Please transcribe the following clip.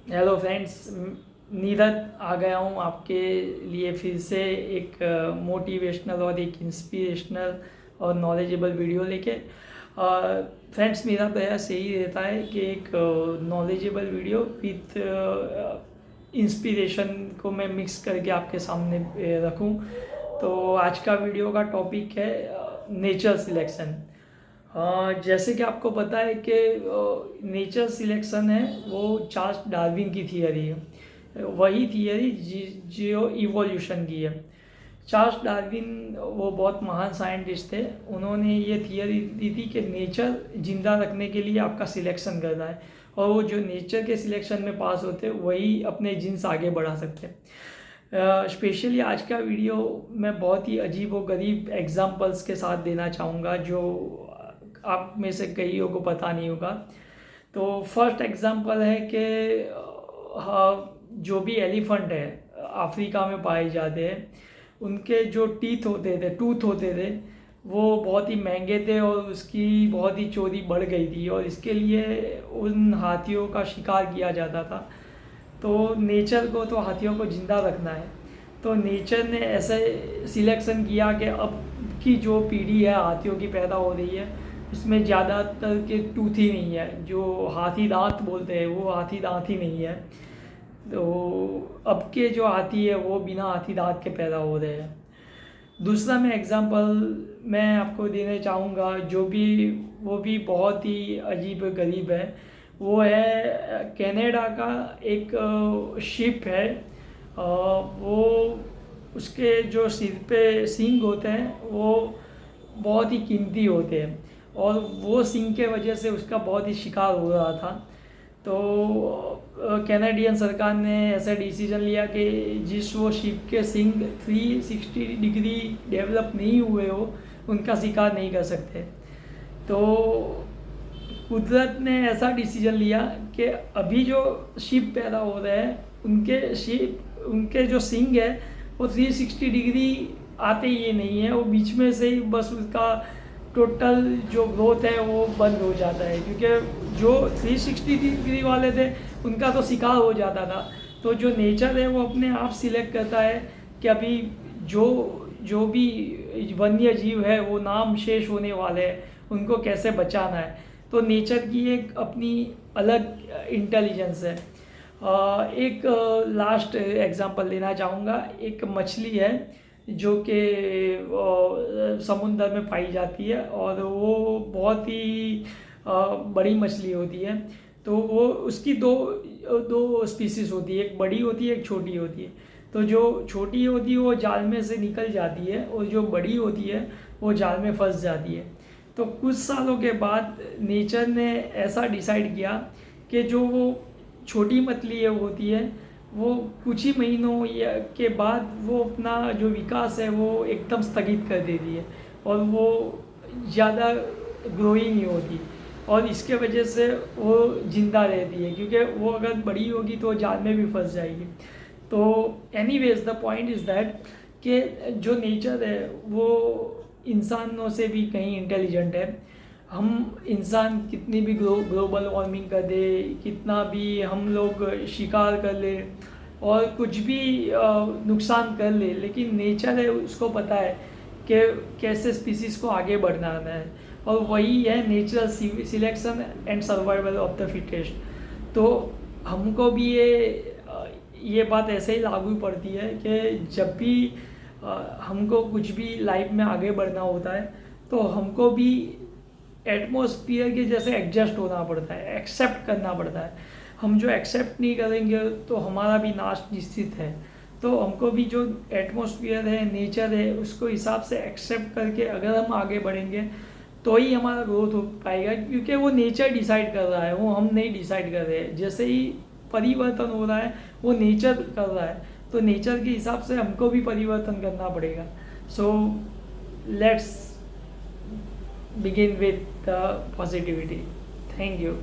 Hello friends, Neeraj आ गया हूँ आपके लिए फिर से एक मोटिवेशनल और एक इंस्पिरेशनल और नॉलेजेबल वीडियो लेके। फ्रेंड्स, मेरा प्रयास यही रहता है कि एक नॉलेजेबल वीडियो विथ इंस्पिरेशन को मैं मिक्स करके आपके सामने रखूँ। तो आज का वीडियो का टॉपिक है नेचर सिलेक्शन। जैसे कि आपको पता है कि नेचर सिलेक्शन है वो चार्ल्स डार्विन की थियरी है। वही थियरी जो इवोल्यूशन की है। चार्ल्स डार्विन वो बहुत महान साइंटिस्ट थे। उन्होंने ये थियरी दी थी कि नेचर जिंदा रखने के लिए आपका सिलेक्शन करना है, और वो जो नेचर के सिलेक्शन में पास होते हैं वही अपने जीन्स आगे बढ़ा सकते हैं। स्पेशली आज का वीडियो मैं बहुत ही अजीब व गरीब एग्जांपल्स के साथ देना चाहूँगा जो आप में से कईयों को पता नहीं होगा। तो फर्स्ट एग्जांपल है कि जो भी एलिफेंट है अफ्रीका में पाए जाते हैं, उनके जो टीथ होते थे, टूथ होते थे, वो बहुत ही महंगे थे और उसकी बहुत ही चोरी बढ़ गई थी, और इसके लिए उन हाथियों का शिकार किया जाता था। तो नेचर को तो हाथियों को ज़िंदा रखना है, तो नेचर ने ऐसे सिलेक्शन किया कि अब की जो पीढ़ी है हाथियों की पैदा हो रही है उसमें ज़्यादातर के टूथ ही नहीं है, जो हाथी दांत बोलते हैं वो हाथी दांत ही नहीं है। तो अब के जो हाथी है वो बिना हाथी दांत के पैदा हो रहे हैं। दूसरा मैं एग्जांपल मैं आपको देना चाहूँगा जो भी वो भी बहुत ही अजीब गरीब है। वो है कनाडा का एक शिप है। वो उसके जो सिर पे सींग होते हैं वो बहुत ही कीमती होते हैं, और वो सींग के वजह से उसका बहुत ही शिकार हो रहा था। तो कैनेडियन सरकार ने ऐसा डिसीजन लिया कि जिस वो शिप के सिंग 360 डिग्री डेवलप नहीं हुए हो उनका शिकार नहीं कर सकते। तो कुदरत ने ऐसा डिसीजन लिया कि अभी जो शिप पैदा हो रहे हैं उनके जो सिंग है वो 360 डिग्री आते ही नहीं है, वो बीच में से ही बस उसका टोटल जो ग्रोथ है वो बंद हो जाता है, क्योंकि जो 360 डिग्री वाले थे उनका तो शिकार हो जाता था। तो जो नेचर है वो अपने आप सिलेक्ट करता है कि अभी जो जो भी वन्य जीव है वो नाम शेष होने वाले हैं, उनको कैसे बचाना है। तो नेचर की एक अपनी अलग इंटेलिजेंस है। एक लास्ट एग्जांपल लेना चाहूँगा। एक मछली है जो कि समुद्र में पाई जाती है, और वो बहुत ही बड़ी मछली होती है। तो वो उसकी दो दो स्पीसीज होती है, एक बड़ी होती है एक छोटी होती है। तो जो छोटी होती है वो जाल में से निकल जाती है, और जो बड़ी होती है वो जाल में फंस जाती है। तो कुछ सालों के बाद नेचर ने ऐसा डिसाइड किया कि जो वो छोटी मछली है होती है वो कुछ ही महीनों या के बाद वो अपना जो विकास है वो एकदम स्थगित कर देती है, और वो ज़्यादा ग्रो ही नहीं होती, और इसके वजह से वो ज़िंदा रहती है, क्योंकि वो अगर बड़ी होगी तो जाल में भी फंस जाएगी। तो anyways the point is that कि जो नेचर है वो इंसानों से भी कहीं इंटेलिजेंट है। हम इंसान कितनी भी ग्लोबल वार्मिंग कर दे, कितना भी हम लोग शिकार कर ले और कुछ भी नुकसान कर ले, लेकिन नेचर है उसको पता है कि कैसे स्पीसीज़ को आगे बढ़ाना है, और वही है natural selection and survival of the fittest. तो हमको भी ये बात ऐसे ही लागू पड़ती है कि जब भी हमको कुछ भी लाइफ में आगे बढ़ना होता है तो हमको भी एटमॉस्फियर के जैसे एडजस्ट होना पड़ता है, एक्सेप्ट करना पड़ता है। हम जो एक्सेप्ट नहीं करेंगे तो हमारा भी नाश निश्चित है। तो हमको भी जो एटमॉस्फियर है, नेचर है, उसको हिसाब से एक्सेप्ट करके अगर हम आगे बढ़ेंगे तो ही हमारा ग्रोथ हो पाएगा, क्योंकि वो नेचर डिसाइड कर रहा है, वो हम नहीं डिसाइड कर रहे हैं। जैसे ही परिवर्तन हो रहा है वो नेचर कर रहा है, तो नेचर के हिसाब से हमको भी परिवर्तन करना पड़ेगा। So let's begin with the positivity. Thank you.